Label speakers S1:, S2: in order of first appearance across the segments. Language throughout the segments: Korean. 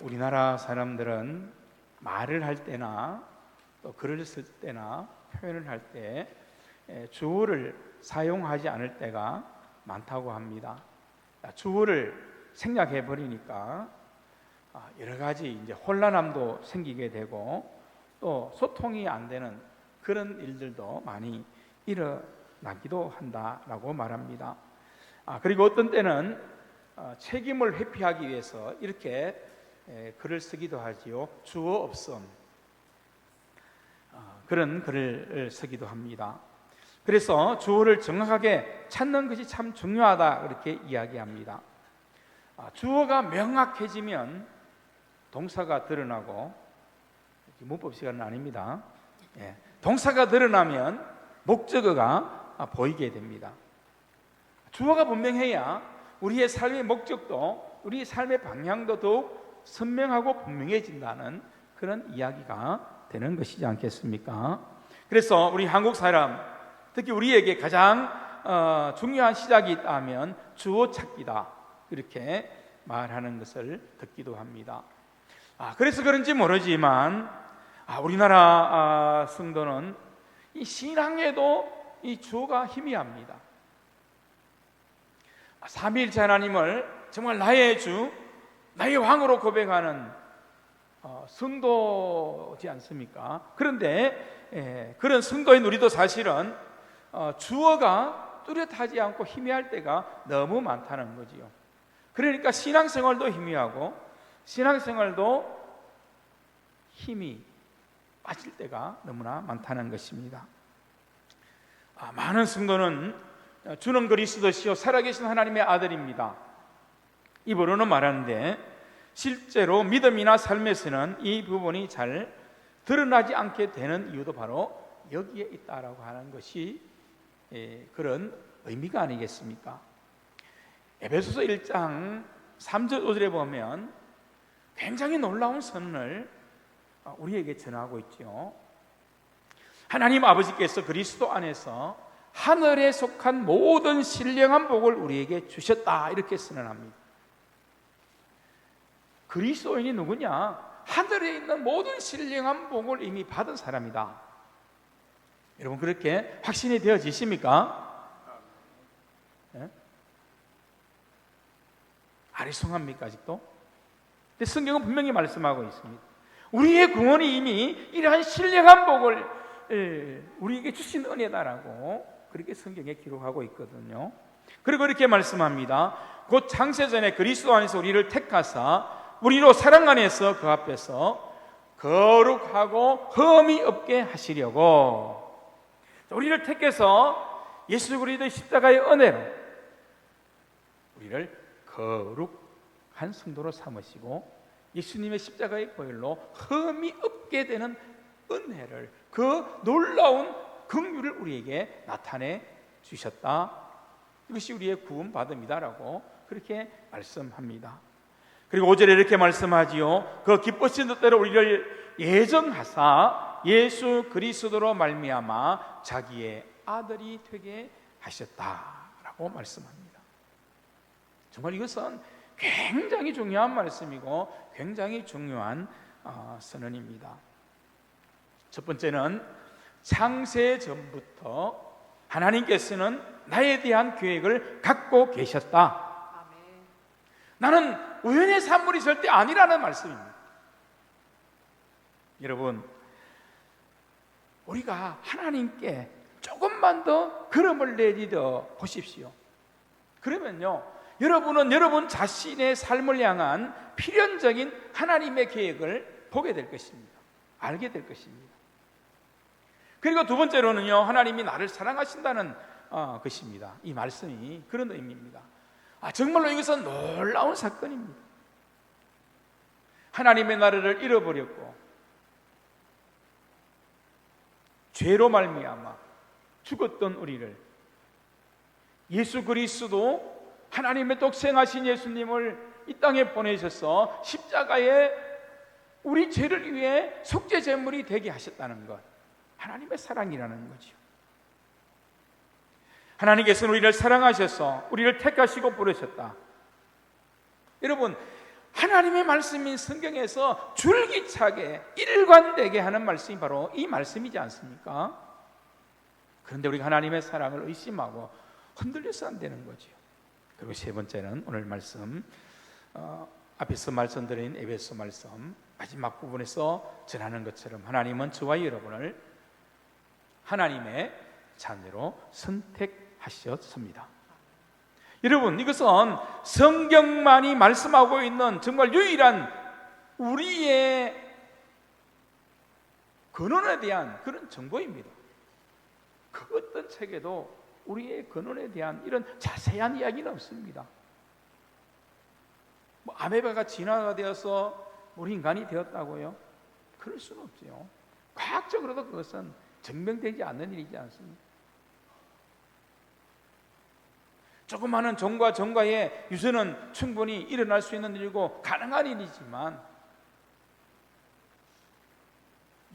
S1: 우리나라 사람들은 말을 할 때나 또 글을 쓸 때나 표현을 할 때 주어를 사용하지 않을 때가 많다고 합니다. 주어를 생략해 버리니까 여러 가지 이제 혼란함도 생기게 되고 또 소통이 안 되는 그런 일들도 많이 일어나기도 한다라고 말합니다. 그리고 어떤 때는 책임을 회피하기 위해서 이렇게 글을 쓰기도 하지요. 주어 없음, 그런 글을 쓰기도 합니다. 그래서 주어를 정확하게 찾는 것이 참 중요하다 그렇게 이야기합니다. 주어가 명확해지면 동사가 드러나고, 문법 시간은 아닙니다. 동사가 드러나면 목적어가 보이게 됩니다. 주어가 분명해야 우리의 삶의 목적도 우리의 삶의 방향도 더욱 선명하고 분명해진다는 그런 이야기가 되는 것이지 않겠습니까? 그래서 우리 한국 사람, 특히 우리에게 가장 중요한 시작이 있다면 주어 찾기다 이렇게 말하는 것을 듣기도 합니다. 그래서 그런지 모르지만 우리나라 성도는 이 신앙에도 이 주어가 희미합니다. 삼위일체 하나님을 정말 나의 주, 나의 왕으로 고백하는 성도지 않습니까? 그런데 그런 성도인 우리도 사실은 주어가 뚜렷하지 않고 희미할 때가 너무 많다는 거지요. 그러니까 신앙생활도 희미하고 신앙생활도 힘이 빠질 때가 너무나 많다는 것입니다. 많은 성도는 주는 그리스도시요 살아계신 하나님의 아들입니다, 입으로는 말하는데 실제로 믿음이나 삶에서는 이 부분이 잘 드러나지 않게 되는 이유도 바로 여기에 있다라고 하는 것이 그런 의미가 아니겠습니까? 에베소서 1장 3절 5절에 보면 굉장히 놀라운 선언을 우리에게 전하고 있죠. 하나님 아버지께서 그리스도 안에서 하늘에 속한 모든 신령한 복을 우리에게 주셨다 이렇게 선언합니다. 그리스도인이 누구냐? 하늘에 있는 모든 신령한 복을 이미 받은 사람이다. 여러분 그렇게 확신이 되어지십니까? 네? 아리송합니까 아직도? 근데 성경은 분명히 말씀하고 있습니다. 우리의 구원이 이미 이러한 신령한 복을 우리에게 주신 은혜다라고 그렇게 성경에 기록하고 있거든요. 그리고 이렇게 말씀합니다. 곧 창세전에 그리스도 안에서 우리를 택하사 우리로 사랑 안에서 그 앞에서 거룩하고 흠이 없게 하시려고, 우리를 택해서 예수 그리스도의 십자가의 은혜로 우리를 거룩한 성도로 삼으시고 예수님의 십자가의 보혈로 흠이 없게 되는 은혜를, 그 놀라운 긍휼을 우리에게 나타내 주셨다. 이것이 우리의 구원받음이다라고 그렇게 말씀합니다. 그리고 5절에 이렇게 말씀하지요. 그 기쁘신 뜻대로 우리를 예정하사 예수 그리스도로 말미암아 자기의 아들이 되게 하셨다라고 말씀합니다. 정말 이것은 굉장히 중요한 말씀이고 굉장히 중요한 선언입니다. 첫 번째는 창세 전부터 하나님께서는 나에 대한 계획을 갖고 계셨다. 나는 우연의 산물이 절대 아니라는 말씀입니다. 여러분, 우리가 하나님께 조금만 더 걸음을 내딛어 보십시오. 그러면요, 여러분은 여러분 자신의 삶을 향한 필연적인 하나님의 계획을 보게 될 것입니다. 알게 될 것입니다. 그리고 두 번째로는요, 하나님이 나를 사랑하신다는 것입니다. 이 말씀이 그런 의미입니다. 정말로 이것은 놀라운 사건입니다. 하나님의 나라를 잃어버렸고 죄로 말미암아 죽었던 우리를 예수 그리스도, 하나님의 독생하신 예수님을 이 땅에 보내셔서 십자가에 우리 죄를 위해 속죄 제물이 되게 하셨다는 것, 하나님의 사랑이라는 거죠. 하나님께서는 우리를 사랑하셔서 우리를 택하시고 부르셨다. 여러분, 하나님의 말씀인 성경에서 줄기차게 일관되게 하는 말씀이 바로 이 말씀이지 않습니까? 그런데 우리가 하나님의 사랑을 의심하고 흔들려서 안 되는 거죠. 그리고 세 번째는 오늘 말씀, 앞에서 말씀드린 에베소 말씀 마지막 부분에서 전하는 것처럼 하나님은 저와 여러분을 하나님의 자녀로 선택하셨습니다. 여러분, 이것은 성경만이 말씀하고 있는 정말 유일한 우리의 근원에 대한 그런 정보입니다. 그 어떤 책에도 우리의 근원에 대한 이런 자세한 이야기는 없습니다. 아메바가 진화가 되어서 우리 인간이 되었다고요? 그럴 수는 없죠. 과학적으로도 그것은 증명되지 않는 일이지 않습니까? 조그마한 종과 종과의 유전은 충분히 일어날 수 있는 일이고 가능한 일이지만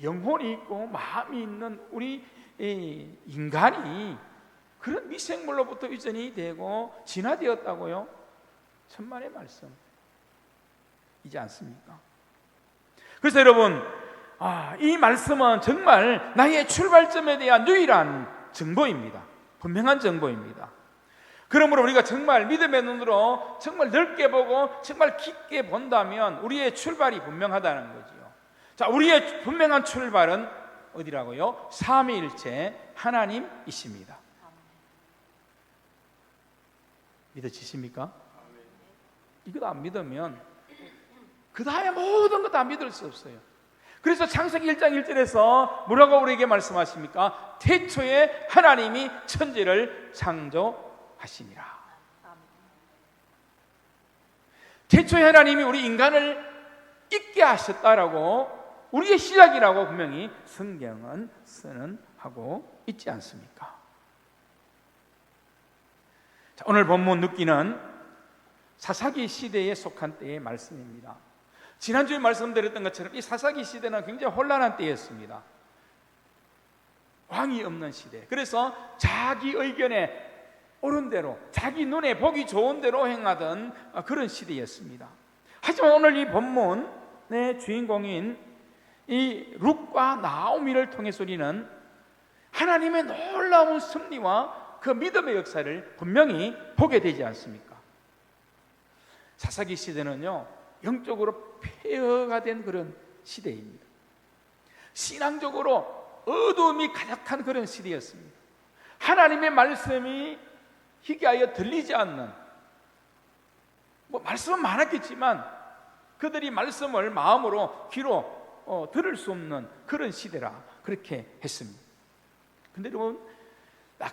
S1: 영혼이 있고 마음이 있는 우리 인간이 그런 미생물로부터 유전이 되고 진화되었다고요? 천만의 말씀이지 않습니까? 그래서 여러분, 이 말씀은 정말 나의 출발점에 대한 유일한 정보입니다. 분명한 정보입니다. 그러므로 우리가 정말 믿음의 눈으로 정말 넓게 보고 정말 깊게 본다면 우리의 출발이 분명하다는 거지요. 자, 우리의 분명한 출발은 어디라고요? 삼위일체 하나님이십니다. 믿어지십니까? 이거 안 믿으면 그 다음에 모든 것 다 믿을 수 없어요. 그래서 창세기 1장 1절에서 뭐라고 우리에게 말씀하십니까? 태초에 하나님이 천지를 창조하시니라. 태초에 하나님이 우리 인간을 있게 하셨다라고, 우리의 시작이라고 분명히 성경은 선언하고 있지 않습니까? 자, 오늘 본문 눕기는 사사기 시대에 속한 때의 말씀입니다. 지난주에 말씀드렸던 것처럼 이 사사기 시대는 굉장히 혼란한 때였습니다. 왕이 없는 시대. 그래서 자기 의견에 옳은 대로, 자기 눈에 보기 좋은 대로 행하던 그런 시대였습니다. 하지만 오늘 이 본문의 주인공인 이 룻과 나오미를 통해서 우리는 하나님의 놀라운 섭리와 그 믿음의 역사를 분명히 보게 되지 않습니까? 사사기 시대는요, 영적으로 폐허가 된 그런 시대입니다. 신앙적으로 어두움이 가득한 그런 시대였습니다. 하나님의 말씀이 희귀하여 들리지 않는, 말씀은 많았겠지만 그들이 말씀을 마음으로 귀로 들을 수 없는 그런 시대라 그렇게 했습니다. 근데 여러분,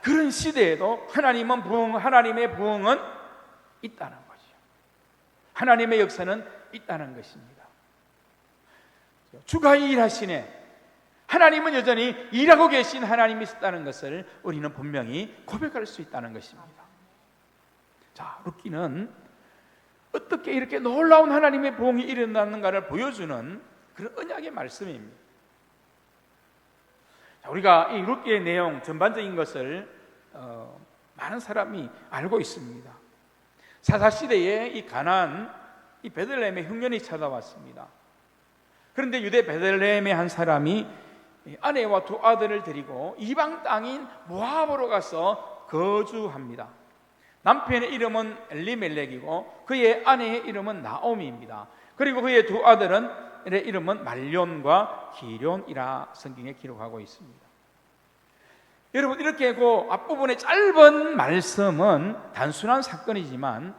S1: 그런 시대에도 하나님의 부흥은 있다는 거죠. 하나님의 역사는 있다는 것입니다. 주가 일하시네, 하나님은 여전히 일하고 계신 하나님이 있다는 것을 우리는 분명히 고백할 수 있다는 것입니다. 자, 룻기는 어떻게 이렇게 놀라운 하나님의 부흥이 일어났는가를 보여주는 그런 언약의 말씀입니다. 자, 우리가 이 룻기의 내용 전반적인 것을 많은 사람이 알고 있습니다. 사사시대에 이 가나안, 이 베들레헴에 흉년이 찾아왔습니다. 그런데 유대 베들레헴의 한 사람이 아내와 두 아들을 데리고 이방 땅인 모압으로 가서 거주합니다. 남편의 이름은 엘리멜렉이고 그의 아내의 이름은 나오미입니다. 그리고 그의 두 아들의 이름은 말론과 기련이라 성경에 기록하고 있습니다. 여러분, 이렇게 그 앞부분의 짧은 말씀은 단순한 사건이지만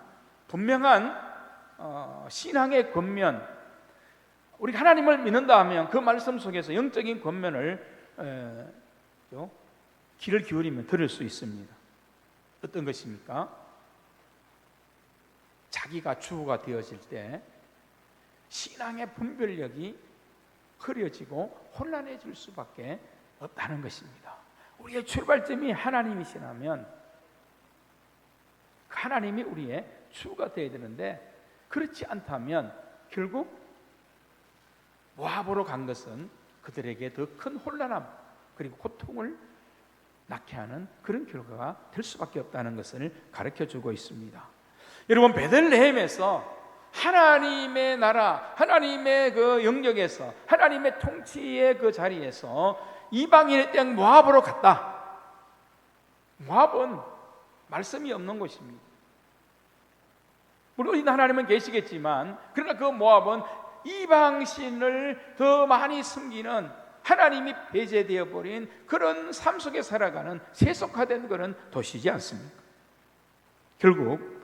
S1: 분명한 신앙의 권면, 우리가 하나님을 믿는다 하면 그 말씀 속에서 영적인 권면을 귀를 기울이면 들을 수 있습니다. 어떤 것입니까? 자기가 주부가 되어질 때 신앙의 분별력이 흐려지고 혼란해질 수밖에 없다는 것입니다. 우리의 출발점이 하나님이시라면 하나님이 우리의 주가 되어야 되는데, 그렇지 않다면 결국 모압으로 간 것은 그들에게 더 큰 혼란함 그리고 고통을 낳게 하는 그런 결과가 될 수밖에 없다는 것을 가르쳐주고 있습니다. 여러분, 베들레헴에서 하나님의 나라, 하나님의 그 영역에서, 하나님의 통치의 그 자리에서 이방인의 땅 모압으로 갔다. 모압은 말씀이 없는 곳입니다. 물론 하나님은 계시겠지만, 그러나 그 모압은 이방신을 더 많이 섬기는, 하나님이 배제되어 버린 그런 삶 속에 살아가는 세속화된 그런 도시지 않습니까? 결국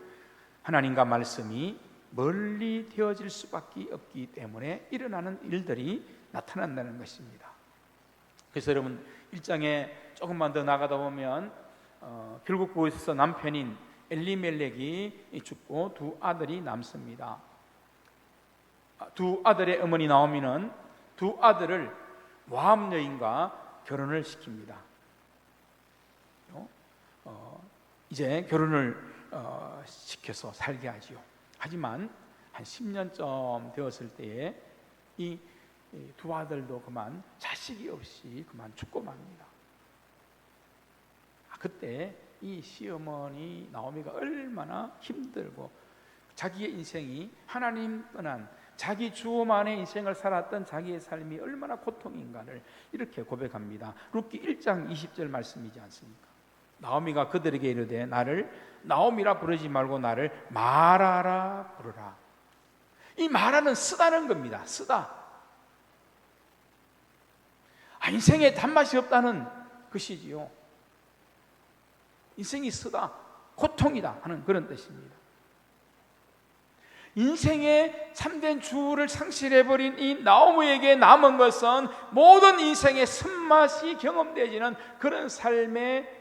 S1: 하나님과 말씀이 멀리 되어질 수밖에 없기 때문에 일어나는 일들이 나타난다는 것입니다. 그래서 여러분 1장에 조금만 더 나가다 보면 결국 거기서 남편인 엘리멜렉이 죽고 두 아들이 남습니다. 두 아들의 어머니 나오미는 두 아들을 모압 여인과 결혼을 시킵니다. 이제 결혼을 시켜서 살게 하지요. 하지만 한 10년쯤 되었을 때에 이 두 아들도 그만 자식이 없이 그만 죽고 맙니다. 그때 이 시어머니 나오미가 얼마나 힘들고 자기의 인생이 하나님 떠난 자기 주어만의 인생을 살았던 자기의 삶이 얼마나 고통인가를 이렇게 고백합니다. 룻기 1장 20절 말씀이지 않습니까? 나오미가 그들에게 이르되 나를 나오미라 부르지 말고 나를 마라라 부르라. 이 마라는 쓰다는 겁니다. 쓰다. 인생에 단맛이 없다는 것이지요. 인생이 쓰다, 고통이다 하는 그런 뜻입니다. 인생의 참된 주를 상실해버린 이 나오미에게 남은 것은 모든 인생의 쓴맛이 경험되지는 그런 삶의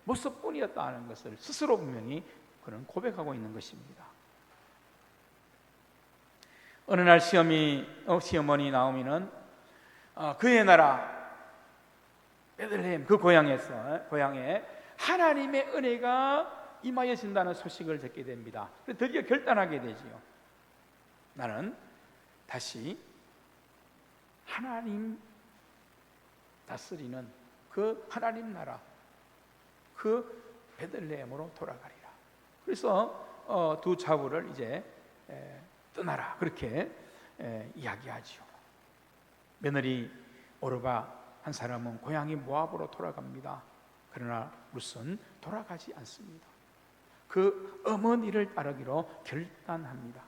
S1: 모습뿐이었다는 것을 스스로 분명히 그는 고백하고 있는 것입니다. 어느 날 시어머니 나오미는 그의 나라 베들레헴 그 고향에 하나님의 은혜가 임하여진다는 소식을 듣게 됩니다. 드디어 결단하게 되지요. 나는 다시 하나님 다스리는 그 하나님 나라 그 베들레헴으로 돌아가리라. 그래서 두 자부를 이제 떠나라 그렇게 이야기하지요. 며느리 오르바 한 사람은 고향이 모압으로 돌아갑니다. 그러나 룻은 돌아가지 않습니다. 그 어머니를 따르기로 결단합니다.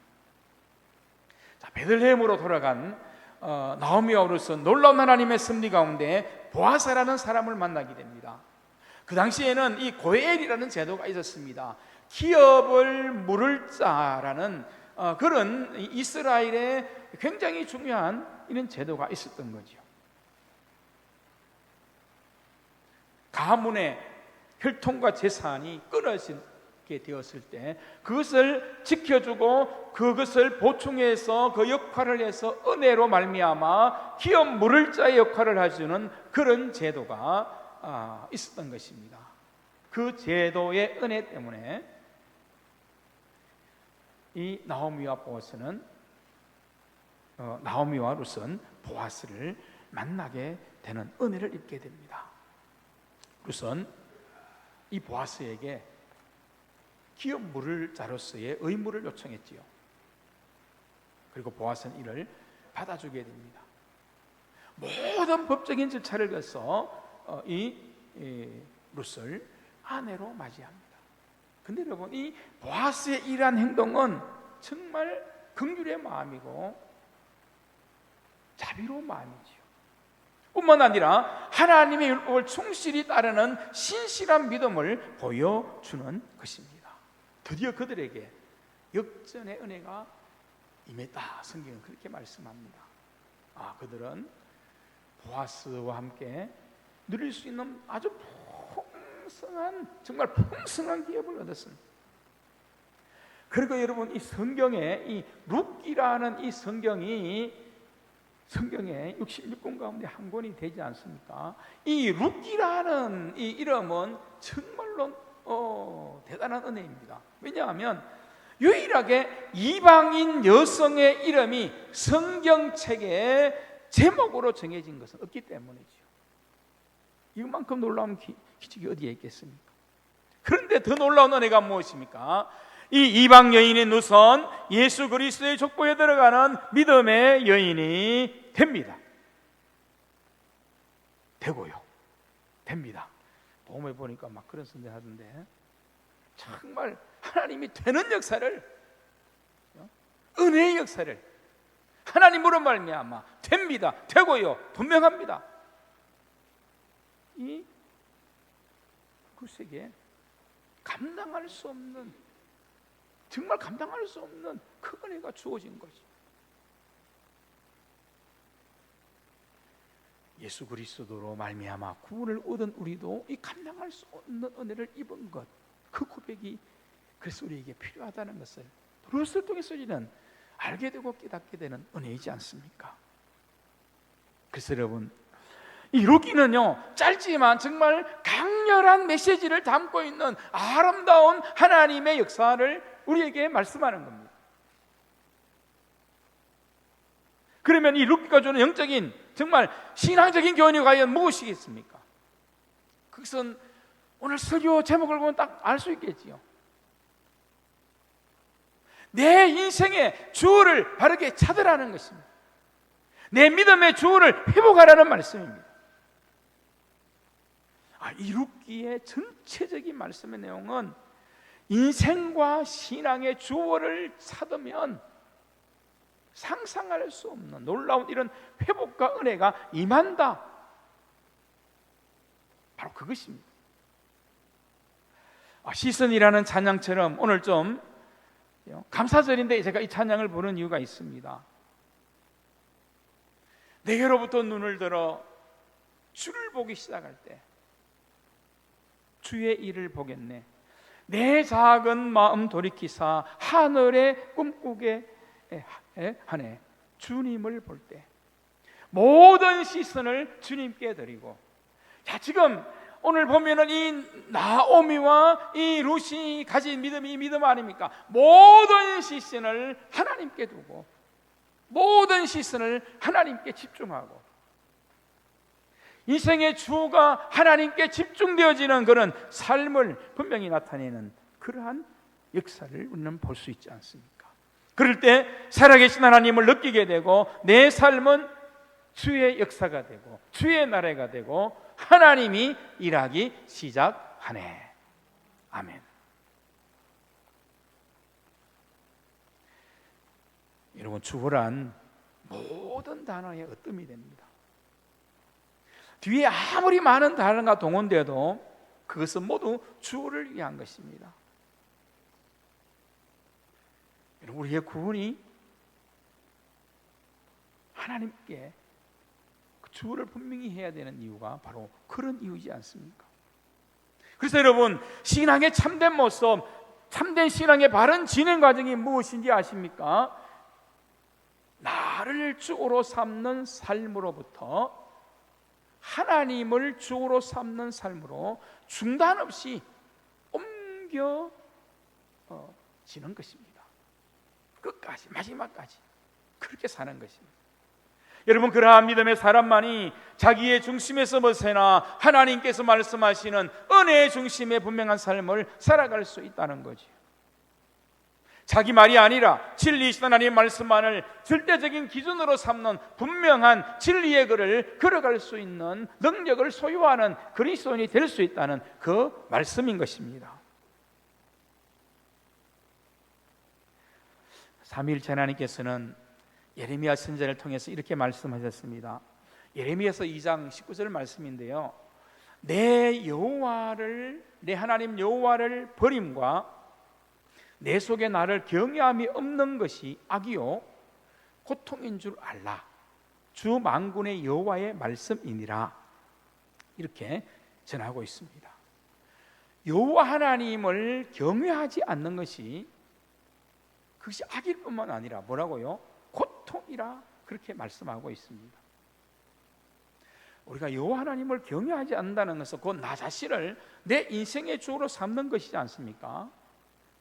S1: 자, 베들레헴으로 돌아간 나오미와 룻은 놀라운 하나님의 섭리 가운데 보아스라는 사람을 만나게 됩니다. 그 당시에는 이 고엘이라는 제도가 있었습니다. 기업을 물을 자라는 그런 이스라엘의 굉장히 중요한 이런 제도가 있었던 거죠. 가문의 혈통과 재산이 끊어지게 되었을 때 그것을 지켜주고 그것을 보충해서 그 역할을 해서 은혜로 말미암아 기업 물을 자의 역할을 해주는 그런 제도가 있었던 것입니다. 그 제도의 은혜 때문에 이 나오미와 룻은 보아스를 만나게 되는 은혜를 입게 됩니다. 룻은 이 보아스에게 기업 물을 자로서의 의무를 요청했지요. 그리고 보아스는 이를 받아주게 됩니다. 모든 법적인 절차를 거쳐 이 룻을 아내로 맞이합니다. 근데 여러분 이 보아스의 이러한 행동은 정말 긍휼의 마음이고 자비로운 마음이지요. 뿐만 아니라 하나님의 율법을 충실히 따르는 신실한 믿음을 보여주는 것입니다. 드디어 그들에게 역전의 은혜가 임했다. 성경은 그렇게 말씀합니다. 그들은 보아스와 함께 누릴 수 있는 아주 정말 풍성한 기업을 얻었습니다. 그리고 여러분 이 성경에 이 룻기라는 이 성경에 66권 가운데 한 권이 되지 않습니까? 이 룻기라는 이 이름은 정말로 대단한 은혜입니다. 왜냐하면 유일하게 이방인 여성의 이름이 성경책에 제목으로 정해진 것은 없기 때문이죠. 이만큼 놀라운 기적이 어디에 있겠습니까? 그런데 더 놀라운 은혜가 무엇입니까? 이 이방 여인인 우선 예수 그리스도의 족보에 들어가는 믿음의 여인이 됩니다. 되고요. 됩니다. 보험에 보니까 막 그런 선대 하던데, 정말 하나님이 되는 역사를, 은혜의 역사를 하나님으로 말미암아 됩니다. 되고요. 분명합니다. 이 그세계 감당할 수 없는, 정말 감당할 수 없는 큰 은혜가 주어진 거죠. 예수 그리스도로 말미암아 구원을 얻은 우리도 이 감당할 수 없는 은혜를 입은 것, 그 고백이 그래서 우리에게 필요하다는 것을 그것을 통해서 우리는 알게 되고 깨닫게 되는 은혜이지 않습니까? 그래서 여러분, 이 룻기는요, 짧지만 정말 강렬한 메시지를 담고 있는 아름다운 하나님의 역사를 우리에게 말씀하는 겁니다. 그러면 이 룻기가 주는 영적인, 정말 신앙적인 교훈이 과연 무엇이겠습니까? 그것은 오늘 설교 제목을 보면 딱 알 수 있겠지요. 내 인생의 주어를 바르게 찾으라는 것입니다. 내 믿음의 주어를 회복하라는 말씀입니다. 이 룻기의 전체적인 말씀의 내용은 인생과 신앙의 주어를 찾으면 상상할 수 없는 놀라운 이런 회복과 은혜가 임한다, 바로 그것입니다. 시선이라는 찬양처럼 오늘 좀 감사절인데 제가 이 찬양을 부르는 이유가 있습니다. 내게로부터 눈을 들어 주를 보기 시작할 때 주의 일을 보겠네. 내 작은 마음 돌이키사 하늘에 꿈꾸게 하네. 주님을 볼 때 모든 시선을 주님께 드리고, 자, 지금 오늘 보면은 이 나오미와 이 룻이 가진 믿음이 이 믿음 아닙니까? 모든 시선을 하나님께 두고 모든 시선을 하나님께 집중하고 인생의 주가 하나님께 집중되어지는 그런 삶을 분명히 나타내는 그러한 역사를 우리는 볼 수 있지 않습니까? 그럴 때 살아계신 하나님을 느끼게 되고 내 삶은 주의 역사가 되고 주의 나라가 되고 하나님이 일하기 시작하네. 아멘. 여러분, 주어란 모든 단어의 으뜸이 됩니다. 뒤에 아무리 많은 단어가 동원돼도 그것은 모두 주어를 위한 것입니다. 여러분, 우리의 구원이 하나님께 주어를 분명히 해야 되는 이유가 바로 그런 이유지 않습니까? 그래서 여러분, 신앙의 참된 모습, 참된 신앙의 바른 진행 과정이 무엇인지 아십니까? 나를 주어로 삼는 삶으로부터 하나님을 주어로 삼는 삶으로 중단 없이 옮겨지는 것입니다. 끝까지, 마지막까지 그렇게 사는 것입니다. 여러분, 그러한 믿음의 사람만이 자기의 중심에서 벗어나 하나님께서 말씀하시는 은혜의 중심의 분명한 삶을 살아갈 수 있다는 거죠. 자기 말이 아니라 진리이신 하나님의 말씀만을 절대적인 기준으로 삼는 분명한 진리의 길을 걸어갈 수 있는 능력을 소유하는 그리스도인이 될 수 있다는 그 말씀인 것입니다. 삼위일체 하나님께서는 예레미야 선지자를 통해서 이렇게 말씀하셨습니다. 예레미야서 2장 19절 말씀인데요, 내 여호와를, 내 하나님 여호와를 버림과 내 속에 나를 경외함이 없는 것이 악이요 고통인 줄 알라. 주 만군의 여호와의 말씀이니라. 이렇게 전하고 있습니다. 여호와 하나님을 경외하지 않는 것이, 그것이 악일 뿐만 아니라 뭐라고요? 고통이라 그렇게 말씀하고 있습니다. 우리가 여호와 하나님을 경외하지 않는다는 것은 곧 나 자신을 내 인생의 주로 삼는 것이지 않습니까?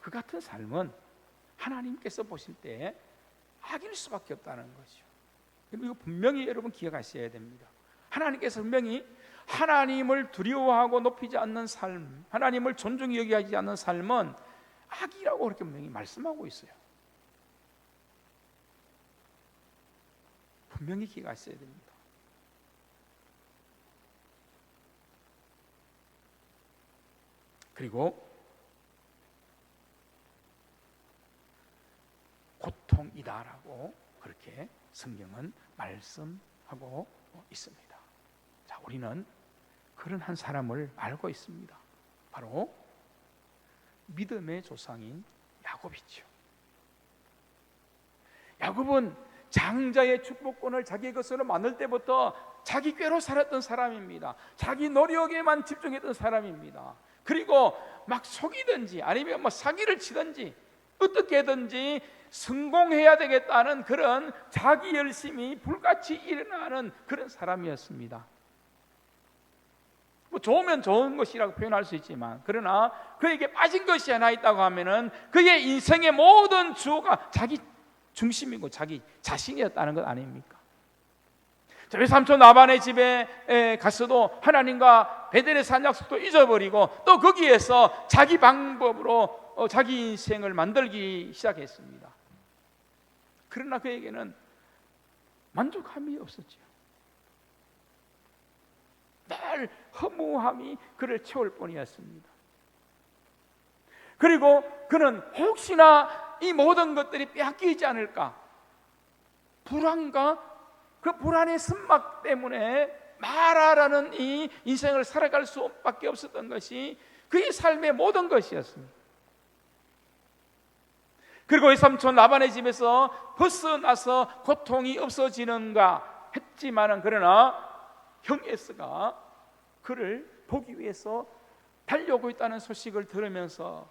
S1: 그 같은 삶은 하나님께서 보실 때 악일 수밖에 없다는 거죠. 이거 분명히 여러분 기억하셔야 됩니다. 하나님께서 분명히 하나님을 두려워하고 높이지 않는 삶, 하나님을 존중히 여기지 않는 삶은 악이라고 그렇게 분명히 말씀하고 있어요. 분명히 기가 있어야 됩니다. 그리고 고통이다라고 그렇게 성경은 말씀하고 있습니다. 자, 우리는 그런 한 사람을 알고 있습니다. 바로 믿음의 조상인 야곱이죠. 야곱은 장자의 축복권을 자기 것으로 만들 때부터 자기 꾀로 살았던 사람입니다. 자기 노력에만 집중했던 사람입니다. 그리고 막 속이든지 아니면 뭐 사기를 치든지 어떻게든지 성공해야 되겠다는 그런 자기 열심이 불같이 일어나는 그런 사람이었습니다. 뭐 좋으면 좋은 것이라고 표현할 수 있지만, 그러나 그에게 빠진 것이 하나 있다고 하면은 그의 인생의 모든 주어가 자기 중심이고 자기 자신이었다는 것 아닙니까? 외삼촌 라반의 집에 갔어도 하나님과 베델에 산 약속도 잊어버리고 또 거기에서 자기 방법으로 자기 인생을 만들기 시작했습니다. 그러나 그에게는 만족함이 없었죠. 늘 허무함이 그를 채울 뿐이었습니다. 그리고 그는 혹시나 이 모든 것들이 빼앗기지 않을까, 불안과 그 불안의 쓴막 때문에 마라라는 이 인생을 살아갈 수밖에 없었던 것이 그의 삶의 모든 것이었습니다. 그리고 이 삼촌 라반의 집에서 벗어나서 고통이 없어지는가 했지만은, 그러나 형 에스가 그를 보기 위해서 달려오고 있다는 소식을 들으면서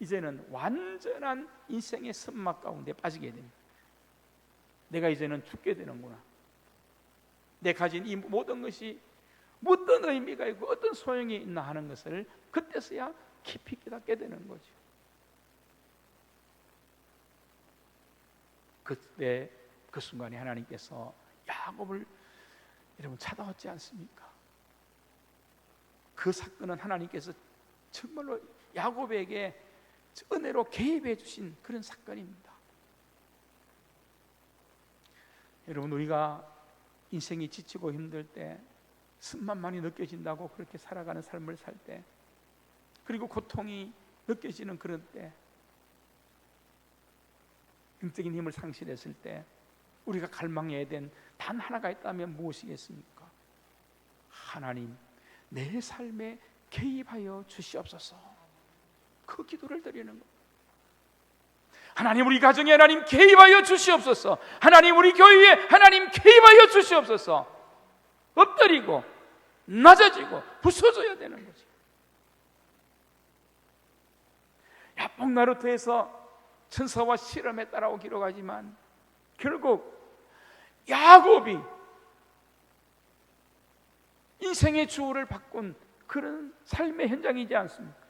S1: 이제는 완전한 인생의 쓴막 가운데 빠지게 됩니다. 내가 이제는 죽게 되는구나. 내 가진 이 모든 것이 어떤 의미가 있고 어떤 소용이 있나 하는 것을 그때서야 깊이 깨닫게 되는 거죠. 그때 그 순간에 하나님께서 야곱을 여러분 찾아왔지 않습니까? 그 사건은 하나님께서 정말로 야곱에게 은혜로 개입해 주신 그런 사건입니다. 여러분, 우리가 인생이 지치고 힘들 때, 쓴맛만이 느껴진다고 그렇게 살아가는 삶을 살 때, 그리고 고통이 느껴지는 그런 때, 영적인 힘을 상실했을 때 우리가 갈망해야 된 단 하나가 있다면 무엇이겠습니까? 하나님, 내 삶에 개입하여 주시옵소서. 그 기도를 드리는 것. 하나님, 우리 가정에 하나님 개입하여 주시옵소서. 하나님, 우리 교회에 하나님 개입하여 주시옵소서. 엎드리고 낮아지고 부서져야 되는 거지. 야복나루터에서 천사와 실험에 따라오 기록하지만 결국 야곱이 인생의 주어를 바꾼 그런 삶의 현장이지 않습니까?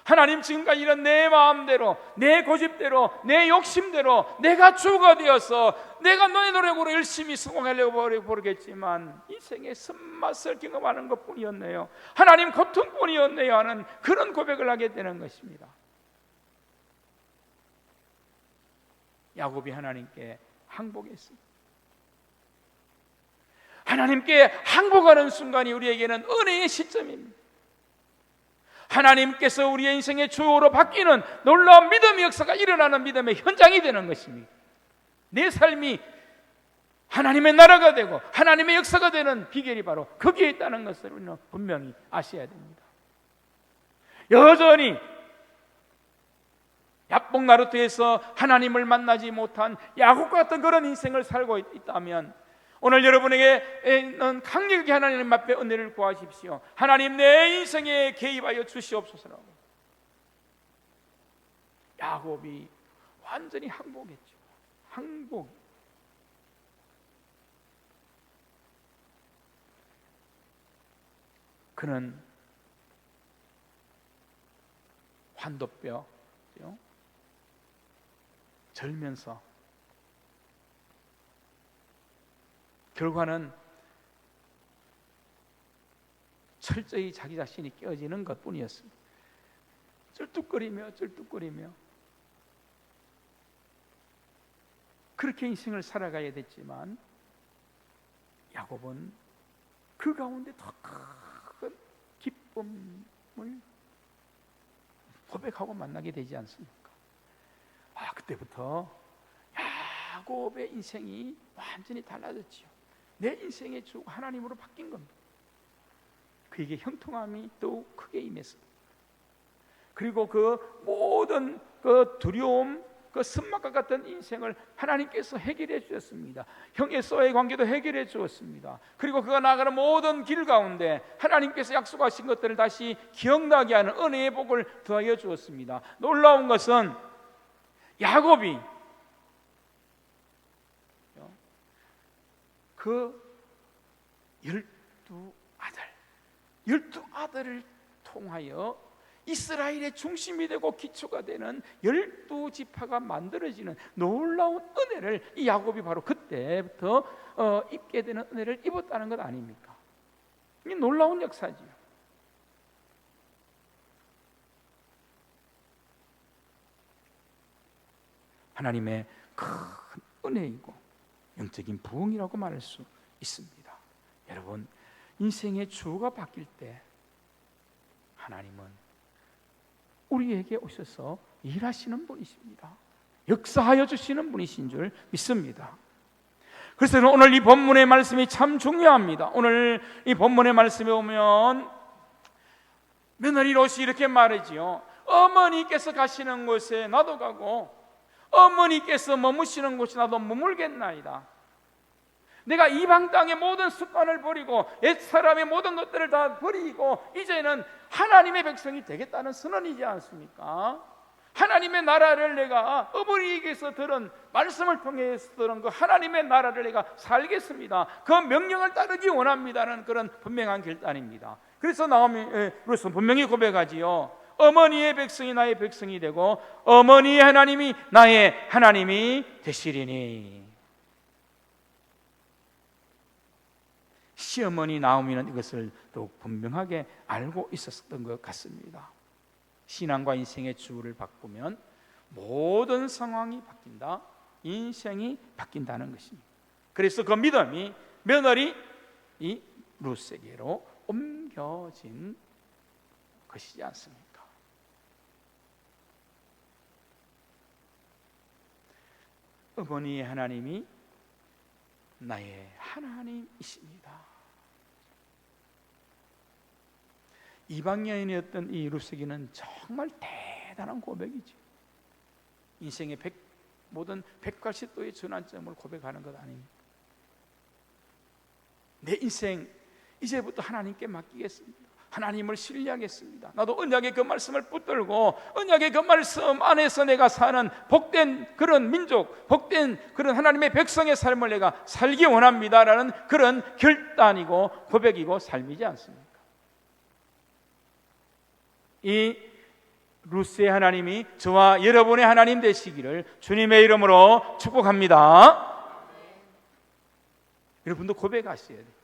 S1: 하나님, 지금까지 이런 내 마음대로, 내 고집대로, 내 욕심대로 내가 주가 되어서 내가 너의 노력으로 열심히 성공하려고 모르겠지만 인생의 쓴맛을 경험하는 것뿐이었네요. 하나님, 고통뿐이었네요 하는 그런 고백을 하게 되는 것입니다. 야곱이 하나님께 항복했습니다. 하나님께 항복하는 순간이 우리에게는 은혜의 시점입니다. 하나님께서 우리의 인생의 주요로 바뀌는 놀라운 믿음의 역사가 일어나는 믿음의 현장이 되는 것입니다. 내 삶이 하나님의 나라가 되고 하나님의 역사가 되는 비결이 바로 거기에 있다는 것을 우리는 분명히 아셔야 됩니다. 여전히 야복나루터에서 하나님을 만나지 못한 야곱 같은 그런 인생을 살고 있다면 오늘 여러분에게는 강력하게 하나님 앞에 은혜를 구하십시오. 하나님, 내 인생에 개입하여 주시옵소서라고. 야곱이 완전히 항복했죠. 항복. 그는 환도뼈 절면서 결과는 철저히 자기 자신이 깨어지는 것뿐이었습니다. 쩔뚝거리며 그렇게 인생을 살아가야 됐지만 야곱은 그 가운데 더 큰 기쁨을 고백하고 만나게 되지 않습니까? 그때부터 야곱의 인생이 완전히 달라졌지요. 내 인생의 주 하나님으로 바뀐 겁니다. 그에게 형통함이 더욱 크게 임했습니다. 그리고 그 모든 그 두려움, 그 쓴맛과 같은 인생을 하나님께서 해결해 주셨습니다. 형제와의 관계도 해결해 주었습니다. 그리고 그가 나아가는 모든 길 가운데 하나님께서 약속하신 것들을 다시 기억나게 하는 은혜의 복을 더하여 주었습니다. 놀라운 것은 야곱이 그 12 아들을 통하여 이스라엘의 중심이 되고 기초가 되는 12지파가 만들어지는 놀라운 은혜를 이 야곱이 바로 그때부터 입게 되는 은혜를 입었다는 것 아닙니까? 이 놀라운 역사지요. 하나님의 큰 은혜이고 영적인 부흥이라고 말할 수 있습니다. 여러분, 인생의 주가 바뀔 때 하나님은 우리에게 오셔서 일하시는 분이십니다. 역사하여 주시는 분이신 줄 믿습니다. 그래서 오늘 이 본문의 말씀이 참 중요합니다. 오늘 이 본문의 말씀에 보면 며느리 롯이 이렇게 말하지요. 어머니께서 가시는 곳에 나도 가고 어머니께서 머무시는 곳에 나도 머물겠나이다. 내가 이방 땅의 모든 습관을 버리고 옛사람의 모든 것들을 다 버리고 이제는 하나님의 백성이 되겠다는 선언이지 않습니까? 하나님의 나라를 내가 어머니에게서 들은 말씀을 통해서 들은 그 하나님의 나라를 내가 살겠습니다. 그 명령을 따르기 원합니다는 그런 분명한 결단입니다. 그래서 롯은 분명히 고백하지요. 어머니의 백성이 나의 백성이 되고 어머니의 하나님이 나의 하나님이 되시리니. 시어머니 나오미는 이것을 더욱 분명하게 알고 있었던 것 같습니다. 신앙과 인생의 주를 바꾸면 모든 상황이 바뀐다. 인생이 바뀐다는 것입니다. 그래서 그 믿음이 며느리 이 룻에게로 옮겨진 것이지 않습니까? 어머니의 하나님이 나의 하나님이십니다. 이방 여인이었던 이 룻에게는 정말 대단한 고백이죠. 인생의 모든 180도의 전환점을 고백하는 것 아닙니까? 내 인생 이제부터 하나님께 맡기겠습니다. 하나님을 신뢰하겠습니다. 나도 언약의 그 말씀을 붙들고 언약의 그 말씀 안에서 내가 사는 복된 그런 민족, 복된 그런 하나님의 백성의 삶을 내가 살기 원합니다라는 그런 결단이고 고백이고 삶이지 않습니까? 이 룻의 하나님이 저와 여러분의 하나님 되시기를 주님의 이름으로 축복합니다. 여러분도 고백하셔야 돼요.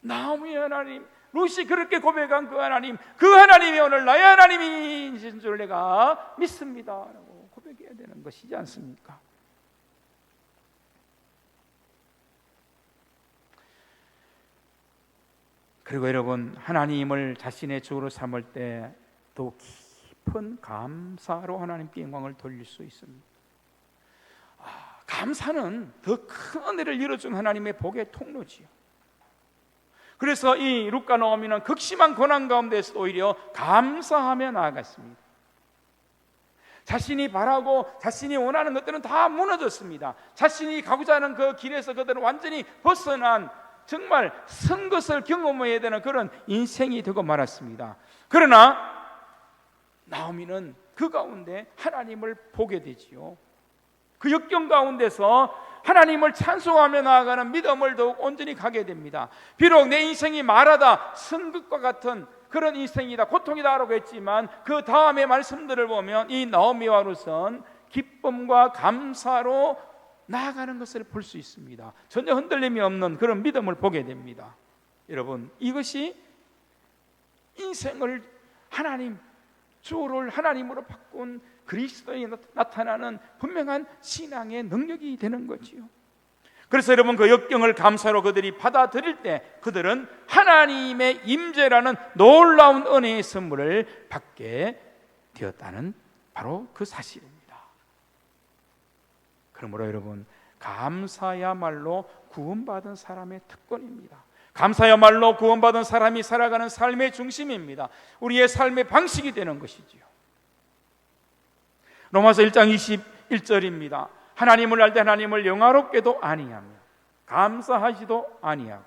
S1: 나오미의 하나님, 룻이 그렇게 고백한 그 하나님이 오늘 나의 하나님이신 줄 내가 믿습니다 라고 고백해야 되는 것이지 않습니까? 그리고 여러분, 하나님을 자신의 주로 삼을 때 더 깊은 감사로 하나님께 영광을 돌릴 수 있습니다. 감사는 더 큰 은혜를 이뤄준 하나님의 복의 통로지요. 그래서 이 룻과 나오미는 극심한 고난 가운데서 오히려 감사하며 나아갔습니다. 자신이 바라고 자신이 원하는 것들은 다 무너졌습니다. 자신이 가고자 하는 그 길에서 그들은 완전히 벗어난 정말 선 것을 경험해야 되는 그런 인생이 되고 말았습니다. 그러나 나오미는 그 가운데 하나님을 보게 되지요. 그 역경 가운데서 하나님을 찬송하며 나아가는 믿음을 더욱 온전히 가게 됩니다. 비록 내 인생이 말하다 선긋과 같은 그런 인생이다, 고통이다라고 했지만 그 다음의 말씀들을 보면 이 나오미와 룻은 기쁨과 감사로 나아가는 것을 볼 수 있습니다. 전혀 흔들림이 없는 그런 믿음을 보게 됩니다. 여러분, 이것이 인생을 하나님 주를 하나님으로 바꾼 그리스도에 나타나는 분명한 신앙의 능력이 되는 거지요. 그래서 여러분, 그 역경을 감사로 그들이 받아들일 때 그들은 하나님의 임재라는 놀라운 은혜의 선물을 받게 되었다는 바로 그 사실입니다. 그러므로 여러분, 감사야말로 구원받은 사람의 특권입니다. 감사야말로 구원받은 사람이 살아가는 삶의 중심입니다. 우리의 삶의 방식이 되는 것이지요. 로마서 1장 21절입니다. 하나님을 알 때 하나님을 영화롭게도 아니하며 감사하지도 아니하고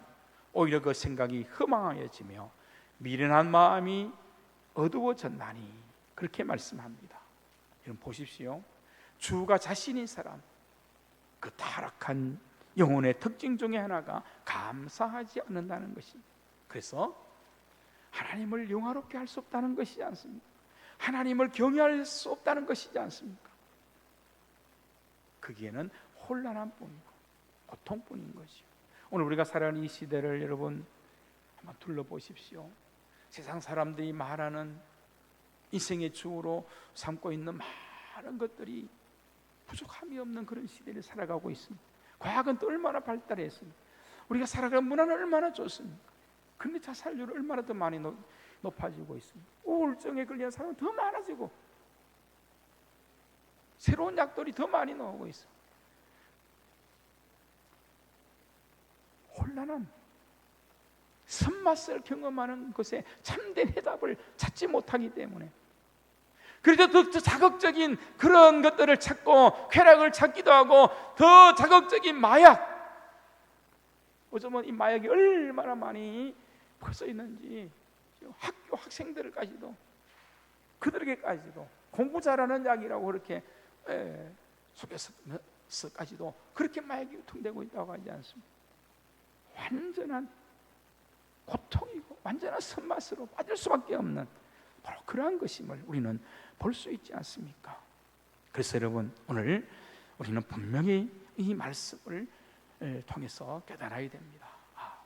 S1: 오히려 그 생각이 허망해지며 미련한 마음이 어두워졌나니, 그렇게 말씀합니다. 여러분 보십시오. 주가 자신인 사람, 그 타락한 영혼의 특징 중에 하나가 감사하지 않는다는 것입니다. 그래서 하나님을 영화롭게 할 수 없다는 것이지 않습니까? 하나님을 경외할 수 없다는 것이지 않습니까? 거기에는 혼란한 뿐이고 고통뿐인 것이요. 오늘 우리가 살아가는 이 시대를 여러분 한번 둘러보십시오. 세상 사람들이 말하는 인생의 주로 삼고 있는 많은 것들이 부족함이 없는 그런 시대를 살아가고 있습니다. 과학은 또 얼마나 발달했습니까? 우리가 살아가는 문화는 얼마나 좋습니까? 그런데 자살률은 얼마나 더 많이 높아지고 있습니다. 우울증에 걸리는 사람은 더 많아지고 새로운 약들이 더 많이 나오고 있습니다. 혼란함, 선맛을 경험하는 것에 참된 해답을 찾지 못하기 때문에, 그래도 더 자극적인 그런 것들을 찾고 쾌락을 찾기도 하고 더 자극적인 마약, 요즘은 이 마약이 얼마나 많이 퍼져 있는지 학교 학생들까지도, 그들에게까지도 공부 잘하는 약이라고 그렇게 속에서까지도 그렇게 마약이 유통되고 있다고 하지 않습니까? 완전한 고통이고 완전한 선맛으로 빠질 수밖에 없는 바로 그러한 것임을 우리는 볼 수 있지 않습니까? 그래서 여러분, 오늘 우리는 분명히 이 말씀을 통해서 깨달아야 됩니다.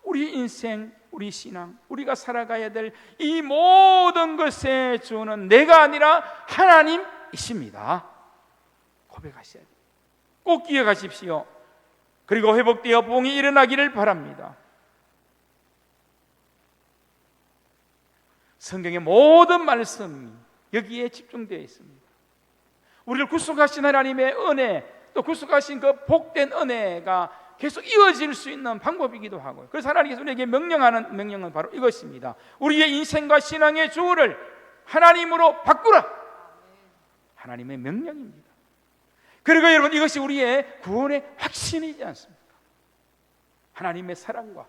S1: 우리 인생, 우리 신앙, 우리가 살아가야 될 이 모든 것의 주는 내가 아니라 하나님이십니다. 고백하셔야 돼요. 꼭 기억하십시오. 그리고 회복되어 부흥이 일어나기를 바랍니다. 성경의 모든 말씀이 여기에 집중되어 있습니다. 우리를 구속하신 하나님의 은혜, 또 구속하신 그 복된 은혜가 계속 이어질 수 있는 방법이기도 하고요. 그래서 하나님께서 우리에게 명령하는 명령은 바로 이것입니다. 우리의 인생과 신앙의 주를 하나님으로 바꾸라. 하나님의 명령입니다. 그리고 여러분, 이것이 우리의 구원의 확신이지 않습니까? 하나님의 사랑과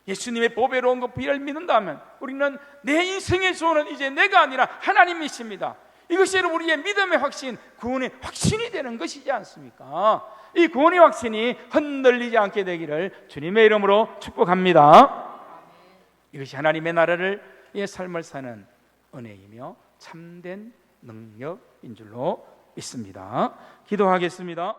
S1: 예수님의 보배로운 것 비를 믿는다면 우리는 내 인생의 주는 이제 내가 아니라 하나님이십니다. 이것이 여러분 우리의 믿음의 확신, 구원의 확신이 되는 것이지 않습니까? 이 구원의 확신이 흔들리지 않게 되기를 주님의 이름으로 축복합니다. 이것이 하나님의 나라를 의 삶을 사는 은혜이며 참된 능력인 줄로 믿습니다. 기도하겠습니다.